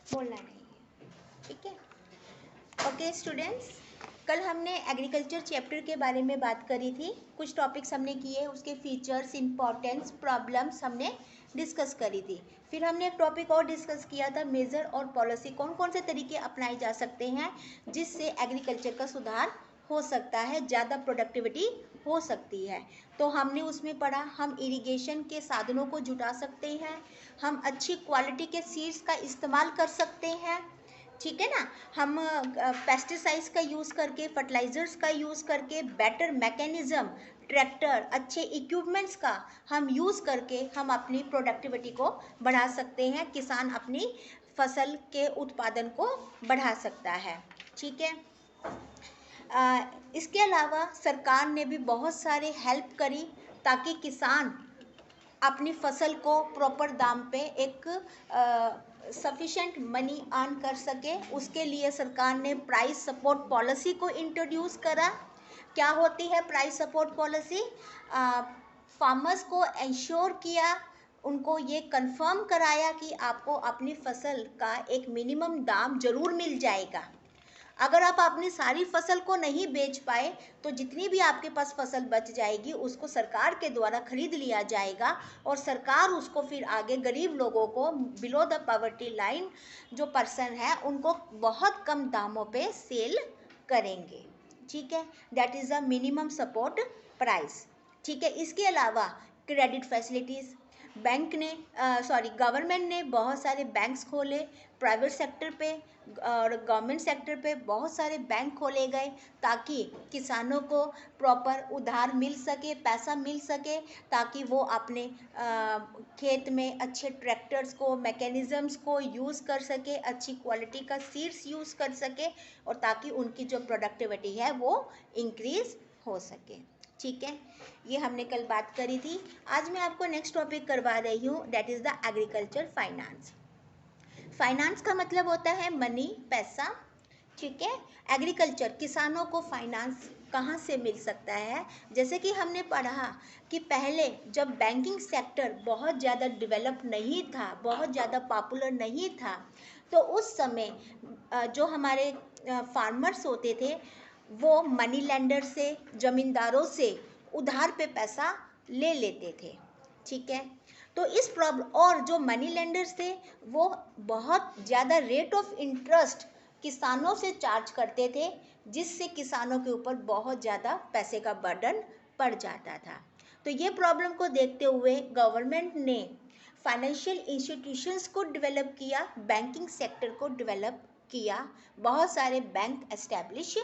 बोलना नहीं है, ठीक है। ओके स्टूडेंट्स, कल हमने एग्रीकल्चर चैप्टर के बारे में बात करी थी। कुछ टॉपिक्स हमने किए, उसके फीचर्स, इंपॉर्टेंस, प्रॉब्लम्स हमने डिस्कस करी थी। फिर हमने एक टॉपिक और डिस्कस किया था, मेजर और पॉलिसी, कौन कौन से तरीके अपनाए जा सकते हैं जिससे एग्रीकल्चर का सुधार हो सकता है, ज़्यादा प्रोडक्टिविटी हो सकती है। तो हमने उसमें पढ़ा, हम इरिगेशन के साधनों को जुटा सकते हैं, हम अच्छी क्वालिटी के सीड्स का इस्तेमाल कर सकते हैं, ठीक है ना। हम पेस्टिसाइड्स का यूज़ करके, फर्टिलाइजर्स का यूज़ करके, बेटर मैकेनिज्म, ट्रैक्टर, अच्छे इक्विपमेंट्स का हम यूज़ करके हम अपनी प्रोडक्टिविटी को बढ़ा सकते हैं, किसान अपनी फसल के उत्पादन को बढ़ा सकता है, ठीक है। इसके अलावा सरकार ने भी बहुत सारे हेल्प करी ताकि किसान अपनी फसल को प्रॉपर दाम पे एक सफिशेंट मनी अर्न कर सके। उसके लिए सरकार ने प्राइस सपोर्ट पॉलिसी को इंट्रोड्यूस करा। क्या होती है प्राइस सपोर्ट पॉलिसी? फार्मर्स को इंश्योर किया, उनको ये कंफर्म कराया कि आपको अपनी फसल का एक मिनिमम दाम जरूर मिल जाएगा। अगर आप अपनी सारी फसल को नहीं बेच पाए तो जितनी भी आपके पास फसल बच जाएगी उसको सरकार के द्वारा खरीद लिया जाएगा और सरकार उसको फिर आगे गरीब लोगों को, बिलो द पॉवर्टी लाइन जो पर्सन है, उनको बहुत कम दामों पे सेल करेंगे, ठीक है। That is a minimum support price, ठीक है। इसके अलावा क्रेडिट फैसिलिटीज़, बैंक ने गवर्नमेंट ने बहुत सारे बैंक्स खोले, प्राइवेट सेक्टर पे और गवर्नमेंट सेक्टर पे बहुत सारे बैंक खोले गए ताकि किसानों को प्रॉपर उधार मिल सके, पैसा मिल सके, ताकि वो अपने खेत में अच्छे ट्रैक्टर्स को, मैकेनिज़म्स को यूज़ कर सके, अच्छी क्वालिटी का सीड्स यूज़ कर सके और ताकि उनकी जो प्रोडक्टिविटी है वो इंक्रीज़ हो सके, ठीक है। ये हमने कल बात करी थी। आज मैं आपको नेक्स्ट टॉपिक करवा रही हूँ, that is the agriculture finance. Finance का मतलब होता है मनी, पैसा, ठीक है। एग्रीकल्चर, किसानों को फाइनेंस कहाँ से मिल सकता है? जैसे कि हमने पढ़ा कि पहले जब बैंकिंग सेक्टर बहुत ज़्यादा डेवलप नहीं था, बहुत ज़्यादा पॉपुलर नहीं था, तो उस समय जो हमारे फार्मर्स होते थे वो मनी लेंडर से, ज़मींदारों से उधार पे पैसा ले लेते थे, ठीक है। तो इस प्रॉब्लम, और जो मनी लेंडर्स थे वो बहुत ज़्यादा रेट ऑफ इंटरेस्ट किसानों से चार्ज करते थे, जिससे किसानों के ऊपर बहुत ज़्यादा पैसे का बर्डन पड़ जाता था। तो ये प्रॉब्लम को देखते हुए गवर्नमेंट ने फाइनेंशियल इंस्टीट्यूशंस को डेवलप किया, बैंकिंग सेक्टर को डेवलप किया, बहुत सारे बैंक एस्टैब्लिश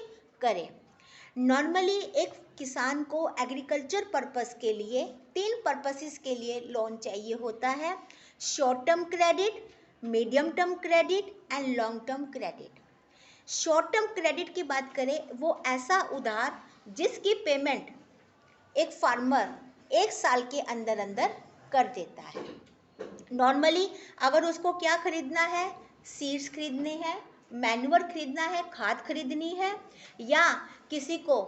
करे। नॉर्मली एक किसान को एग्रीकल्चर पर्पस के लिए 3 पर्पसेस के लिए लोन चाहिए होता है: short term credit, medium term credit and long term credit. Short term credit की बात करें, वो ऐसा उधार जिसकी पेमेंट एक फार्मर 1 साल के अंदर अंदर कर देता है। नॉर्मली अगर उसको क्या खरीदना है, सीड्स खरीदने हैं, मैन्युअर खरीदना है, खाद खरीदनी है, या किसी को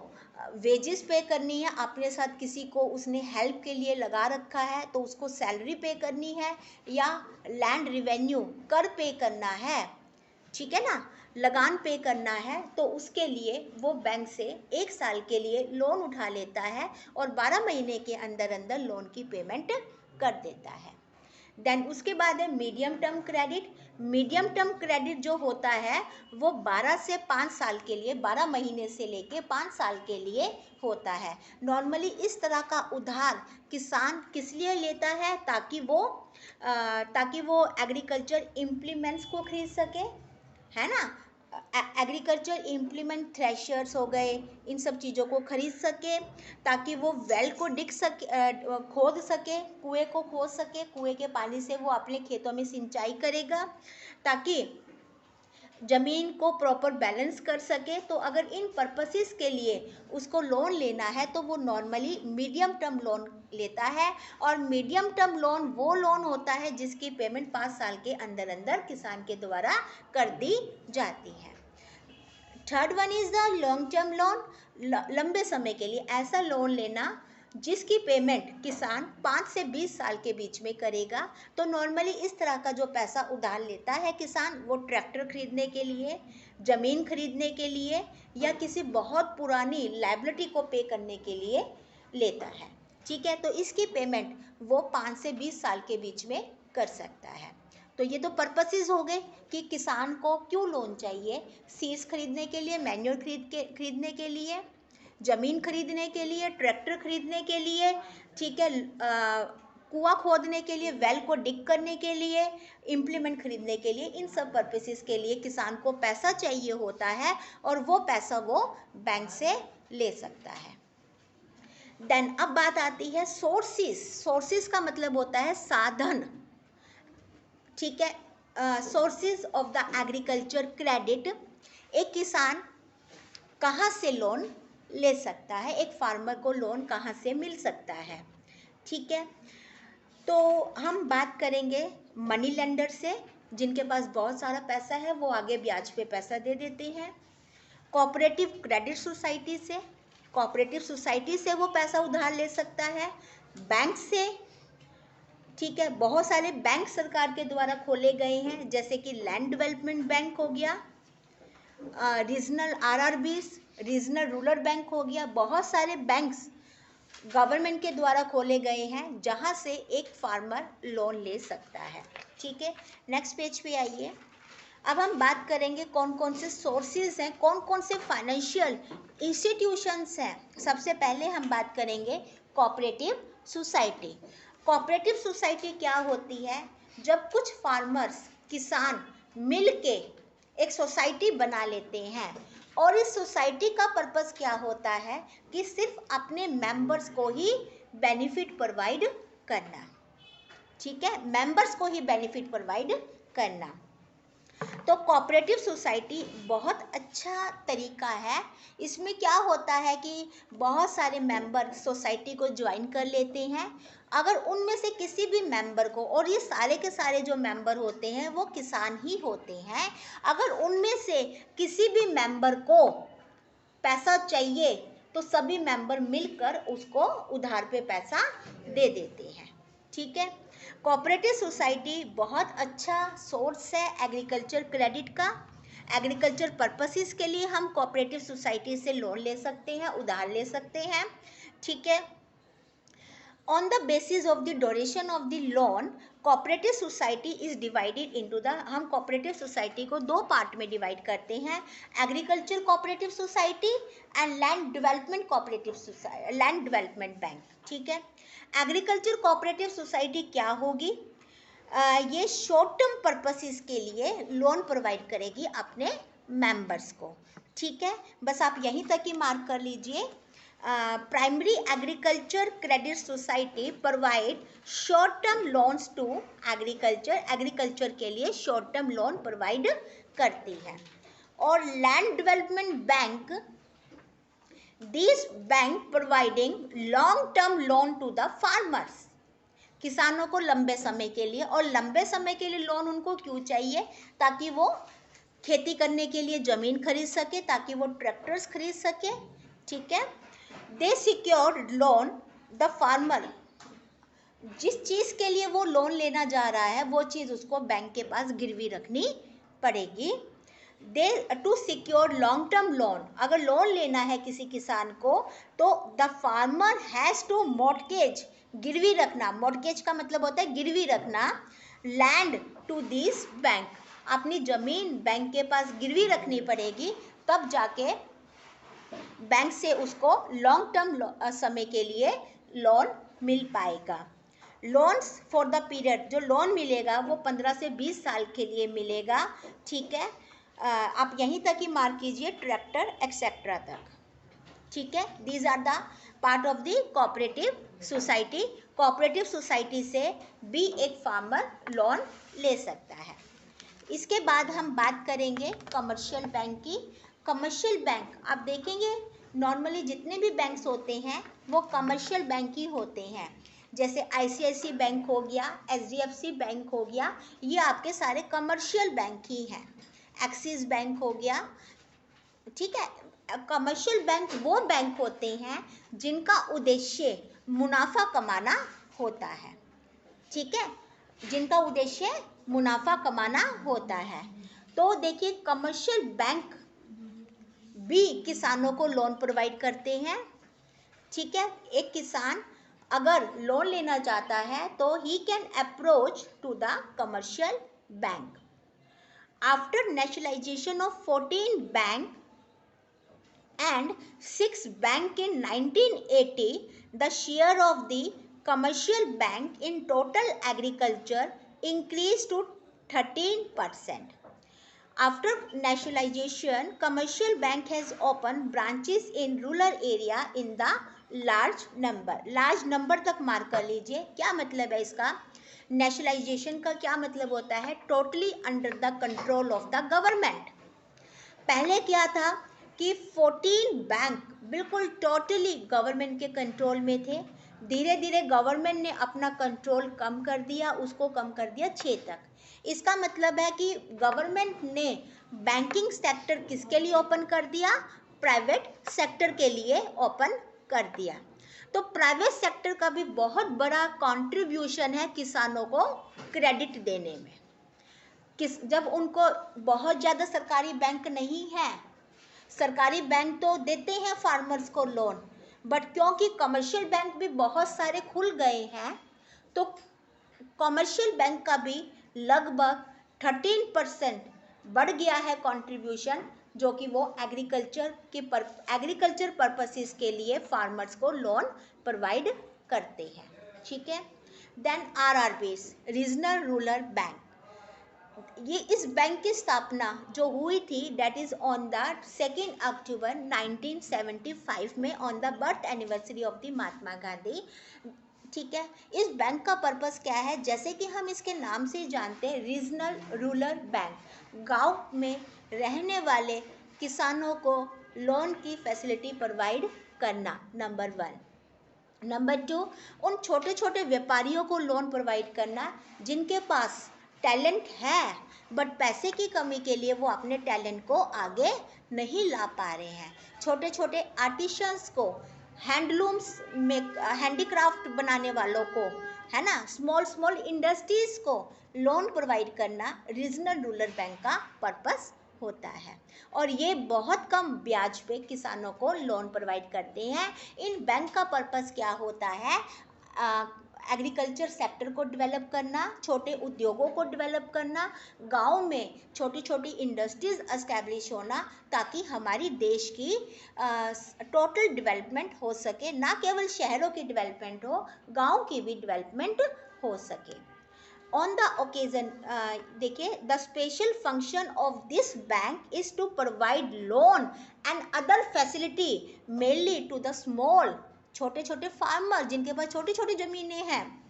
वेजेस पे करनी है, अपने साथ किसी को उसने हेल्प के लिए लगा रखा है तो उसको सैलरी पे करनी है, या लैंड रिवेन्यू कर पे करना है, ठीक है ना, लगान पे करना है, तो उसके लिए वो बैंक से 1 साल के लिए लोन उठा लेता है और 12 महीने के अंदर अंदर लोन की पेमेंट कर देता है। देन उसके बाद है medium term credit. Medium term credit जो होता है वो 12 से 5 साल के लिए, 12 महीने से लेके 5 साल के लिए होता है। नॉर्मली इस तरह का उधार किसान किस लिए लेता है? ताकि वो एग्रीकल्चर इम्प्लीमेंट्स को खरीद सके, है ना। एग्रीकल्चर इम्प्लीमेंट, थ्रेशर्स हो गए, इन सब चीज़ों को खरीद सके ताकि वो वेल को खोद सके, कुएं को खोद सके, कुएं के पानी से वो अपने खेतों में सिंचाई करेगा ताकि ज़मीन को प्रॉपर बैलेंस कर सके। तो अगर इन पर्पसेस के लिए उसको लोन लेना है तो वो नॉर्मली मीडियम टर्म लोन लेता है, और मीडियम टर्म लोन वो लोन होता है जिसकी पेमेंट 5 साल के अंदर अंदर किसान के द्वारा कर दी जाती है। Third one is the long term loan, लंबे समय के लिए ऐसा लोन लेना जिसकी पेमेंट किसान 5 से 20 साल के बीच में करेगा। तो नॉर्मली इस तरह का जो पैसा उधार लेता है किसान, वो ट्रैक्टर खरीदने के लिए, ज़मीन खरीदने के लिए या किसी बहुत पुरानी लायबिलिटी को पे करने के लिए लेता है। ठीक है, तो इसकी पेमेंट वो 5 से 20 साल के बीच में कर सकता है। तो ये तो पर्पसेस हो गए कि किसान को क्यों लोन चाहिए। सीड्स खरीदने के लिए, मैन्योर खरीदने के लिए, ज़मीन खरीदने के लिए, ट्रैक्टर खरीदने के लिए, ठीक है, कुआं खोदने के लिए, वेल को डिग करने के लिए, इम्प्लीमेंट खरीदने के लिए, इन सब पर्पसेस के लिए किसान को पैसा चाहिए होता है और वो पैसा वो बैंक से ले सकता है। देन अब बात आती है सोर्सेस। सोर्सेस का मतलब होता है साधन। ठीक है, sources of the agriculture credit. एक किसान कहाँ से लोन ले सकता है, एक फार्मर को लोन कहाँ से मिल सकता है। ठीक है, तो हम बात करेंगे मनी लेंडर से, जिनके पास बहुत सारा पैसा है, वो आगे ब्याज पे पैसा दे देते हैं। कोऑपरेटिव क्रेडिट सोसाइटी से, कोऑपरेटिव सोसाइटी से वो पैसा उधार ले सकता है। बैंक से, ठीक है, बहुत सारे बैंक सरकार के द्वारा खोले गए हैं, जैसे कि लैंड डेवलपमेंट बैंक हो गया, regional RRBs, regional rural bank हो गया। बहुत सारे बैंक्स गवर्नमेंट के द्वारा खोले गए हैं जहां से एक फार्मर लोन ले सकता है। ठीक है, नेक्स्ट पेज पे आइए। अब हम बात करेंगे कौन कौन से सोर्सेज हैं, कौन कौन से फाइनेंशियल इंस्टीट्यूशंस हैं। सबसे पहले हम बात करेंगे कोऑपरेटिव सोसाइटी। कोऑपरेटिव सोसाइटी क्या होती है? जब कुछ फार्मर्स, किसान मिल के एक सोसाइटी बना लेते हैं, और इस सोसाइटी का पर्पस क्या होता है कि सिर्फ अपने मेंबर्स को ही बेनिफिट प्रोवाइड करना। ठीक है, मेंबर्स को ही बेनिफिट प्रोवाइड करना। तो कोऑपरेटिव सोसाइटी बहुत अच्छा तरीका है। इसमें क्या होता है कि बहुत सारे मेंबर सोसाइटी को ज्वाइन कर लेते हैं। अगर उनमें से किसी भी मेंबर को, और ये सारे के सारे जो मेंबर होते हैं वो किसान ही होते हैं, अगर उनमें से किसी भी मेंबर को पैसा चाहिए तो सभी मेंबर मिलकर उसको उधार पे पैसा दे देते हैं। ठीक है, कोऑपरेटिव सोसाइटी बहुत अच्छा सोर्स है एग्रीकल्चर क्रेडिट का। एग्रीकल्चर पर्पसेस के लिए हम कोऑपरेटिव सोसाइटी से लोन ले सकते हैं, उधार ले सकते हैं। ठीक है, on the basis of the duration of the loan, cooperative society is divided into the, हम कोऑपरेटिव सोसाइटी को दो पार्ट में डिवाइड करते हैं, agriculture cooperative society and land development cooperative society, land development bank. ठीक है, एग्रीकल्चर कोऑपरेटिव सोसाइटी क्या होगी? ये शॉर्ट टर्म पर्पसेस के लिए लोन प्रोवाइड करेगी अपने मेंबर्स को। ठीक है, बस आप यहीं तक ही मार्क कर लीजिए। Primary agriculture credit society provide short term loans to agriculture, agriculture के लिए शॉर्ट टर्म लोन प्रोवाइड करती है। और land development bank, this bank providing long term loan to the farmers, किसानों को लंबे समय के लिए। और लंबे समय के लिए लोन उनको क्यों चाहिए? ताकि वो खेती करने के लिए ज़मीन खरीद सके, ताकि वो ट्रैक्टर्स खरीद सके। ठीक है, दे सिक्योर लोन द फार्मर, जिस चीज़ के लिए वो लोन लेना जा रहा है वो चीज़ उसको बैंक के पास गिरवी रखनी पड़ेगी। They to secure long term loan, अगर लोन लेना है किसी किसान को तो the farmer has to mortgage, गिरवी रखना, मॉर्टगेज का मतलब होता है गिरवी रखना, लैंड टू दिस बैंक, अपनी ज़मीन बैंक के पास गिरवी रखनी पड़ेगी, तब जाके बैंक से उसको लॉन्ग टर्म समय के लिए लोन मिल पाएगा। लोन्स फॉर द पीरियड, जो लोन मिलेगा वो 15 से 20 साल के लिए मिलेगा। ठीक है, आप यहीं तक ही मार्क कीजिए, ट्रैक्टर एक्सेट्रा तक। ठीक है, these are the part of the cooperative society. Cooperative society से भी एक फार्मर लोन ले सकता है। इसके बाद हम बात करेंगे कमर्शियल बैंक की। कमर्शियल बैंक आप देखेंगे नॉर्मली जितने भी बैंक्स होते हैं वो कमर्शियल बैंक ही होते हैं, जैसे ICICI बैंक हो गया, HDFC बैंक हो गया, ये आपके सारे कमर्शियल बैंक ही हैं। एक्सिस बैंक हो गया। ठीक है, कमर्शियल बैंक वो बैंक होते हैं जिनका उद्देश्य मुनाफा कमाना होता है, ठीक है, जिनका उद्देश्य मुनाफा कमाना होता है। तो देखिए कमर्शियल बैंक भी किसानों को लोन प्रोवाइड करते हैं, ठीक है। एक किसान अगर लोन लेना चाहता है तो he can approach to the commercial bank. After nationalisation of 14 bank and 6 bank in 1980, the share of the commercial bank in total agriculture increased to 13%. After nationalization, commercial bank has opened branches in rural area in the large number. large number तक mark कर लीजिए। क्या मतलब है इसका? Nationalisation का क्या मतलब होता है? Totally under the control of the government. पहले क्या था कि 14 बैंक बिल्कुल टोटली गवर्नमेंट के कंट्रोल में थे। धीरे धीरे गवर्नमेंट ने अपना कंट्रोल कम कर दिया, उसको कम कर दिया 6 तक। इसका मतलब है कि गवर्नमेंट ने बैंकिंग सेक्टर किसके लिए ओपन कर दिया? प्राइवेट सेक्टर के लिए ओपन कर दिया। तो प्राइवेट सेक्टर का भी बहुत बड़ा कंट्रीब्यूशन है किसानों को क्रेडिट देने में। जब उनको बहुत ज़्यादा सरकारी बैंक नहीं है, सरकारी बैंक तो देते हैं फार्मर्स को लोन, बट क्योंकि कमर्शियल बैंक भी बहुत सारे खुल गए हैं तो कमर्शियल बैंक का भी लगभग 13% बढ़ गया है कंट्रीब्यूशन, जो कि वो एग्रीकल्चर पर्पसेस के लिए फार्मर्स को लोन प्रोवाइड करते हैं, ठीक है। Then RRBs, regional rural bank, ये इस बैंक की स्थापना जो हुई थी date is on the 2 October 1975 में, on the birth anniversary of the Mahatma Gandhi, ठीक है। इस बैंक का पर्पस क्या है? जैसे कि हम इसके नाम से जानते हैं, रीजनल रूरल बैंक, गांव में रहने वाले किसानों को लोन की फैसिलिटी प्रोवाइड करना, नंबर 1। नंबर 2, उन छोटे छोटे व्यापारियों को लोन प्रोवाइड करना जिनके पास टैलेंट है बट पैसे की कमी के लिए वो अपने टैलेंट को आगे नहीं ला पा रहे हैं। छोटे छोटे आर्टिशंस को, हैंडलूम्स में हैंडीक्राफ्ट बनाने वालों को, है ना, स्मॉल इंडस्ट्रीज को लोन प्रोवाइड करना रीजनल रूरल बैंक का पर्पस होता है। और ये बहुत कम ब्याज पे किसानों को लोन प्रोवाइड करते हैं। इन बैंक का पर्पस क्या होता है? एग्रीकल्चर सेक्टर को डेवलप करना, छोटे उद्योगों को डेवलप करना, गांव में छोटी छोटी इंडस्ट्रीज एस्टैब्लिश होना, ताकि हमारी देश की टोटल डेवलपमेंट हो सके, ना केवल शहरों की डेवलपमेंट हो, गांव की भी डेवलपमेंट हो सके। ऑन द ओकेजन, देखिए, the special function of this bank is to provide loan and other facility mainly to the small, छोटे छोटे फार्मर जिनके पास छोटी छोटी ज़मीनें हैं,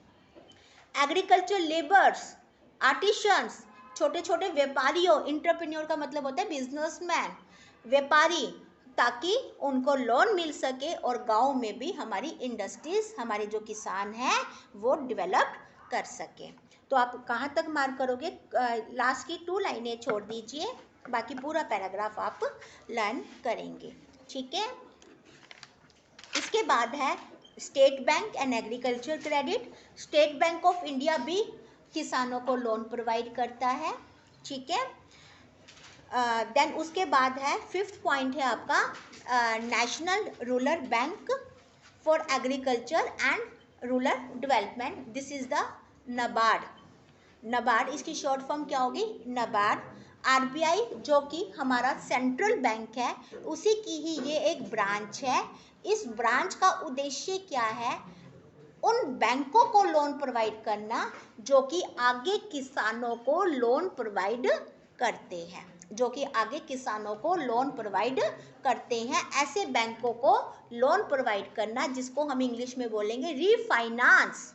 एग्रीकल्चर लेबर्स, आर्टिशंस, छोटे छोटे व्यापारियों, इंटरप्रेन्योर का मतलब होता है बिजनेसमैन, व्यापारी, ताकि उनको लोन मिल सके और गांव में भी हमारी इंडस्ट्रीज, हमारे जो किसान हैं वो डेवलप कर सके। तो आप कहाँ तक मार्क करोगे? लास्ट की 2 लाइनें छोड़ दीजिए, बाकी पूरा पैराग्राफ आप लर्न करेंगे, ठीक है। इसके बाद है state bank and agriculture credit. State bank of India भी किसानों को लोन प्रोवाइड करता है, ठीक है। देन उसके बाद है 5th पॉइंट है आपका national rural bank for agriculture and rural development. This is the NABARD. NABARD इसकी शॉर्ट फॉर्म क्या होगी? नबार्ड। RBI जो कि हमारा सेंट्रल बैंक है, उसी की ही ये एक ब्रांच है। इस ब्रांच का उद्देश्य क्या है? उन बैंकों को लोन प्रोवाइड करना जो कि आगे किसानों को लोन प्रोवाइड करते हैं, जो कि आगे किसानों को लोन प्रोवाइड करते हैं। ऐसे बैंकों को लोन प्रोवाइड करना जिसको हम इंग्लिश में बोलेंगे रीफाइनांस।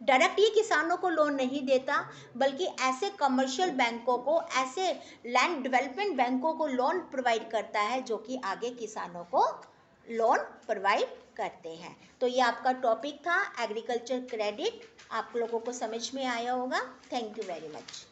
डायरेक्ट ये किसानों को लोन नहीं देता, बल्कि ऐसे कमर्शियल बैंकों को, ऐसे लैंड डेवलपमेंट बैंकों को लोन प्रोवाइड करता है जो कि आगे किसानों को लोन प्रोवाइड करते हैं। तो ये आपका टॉपिक था एग्रीकल्चर क्रेडिट। आप लोगों को समझ में आया होगा। Thank you very much.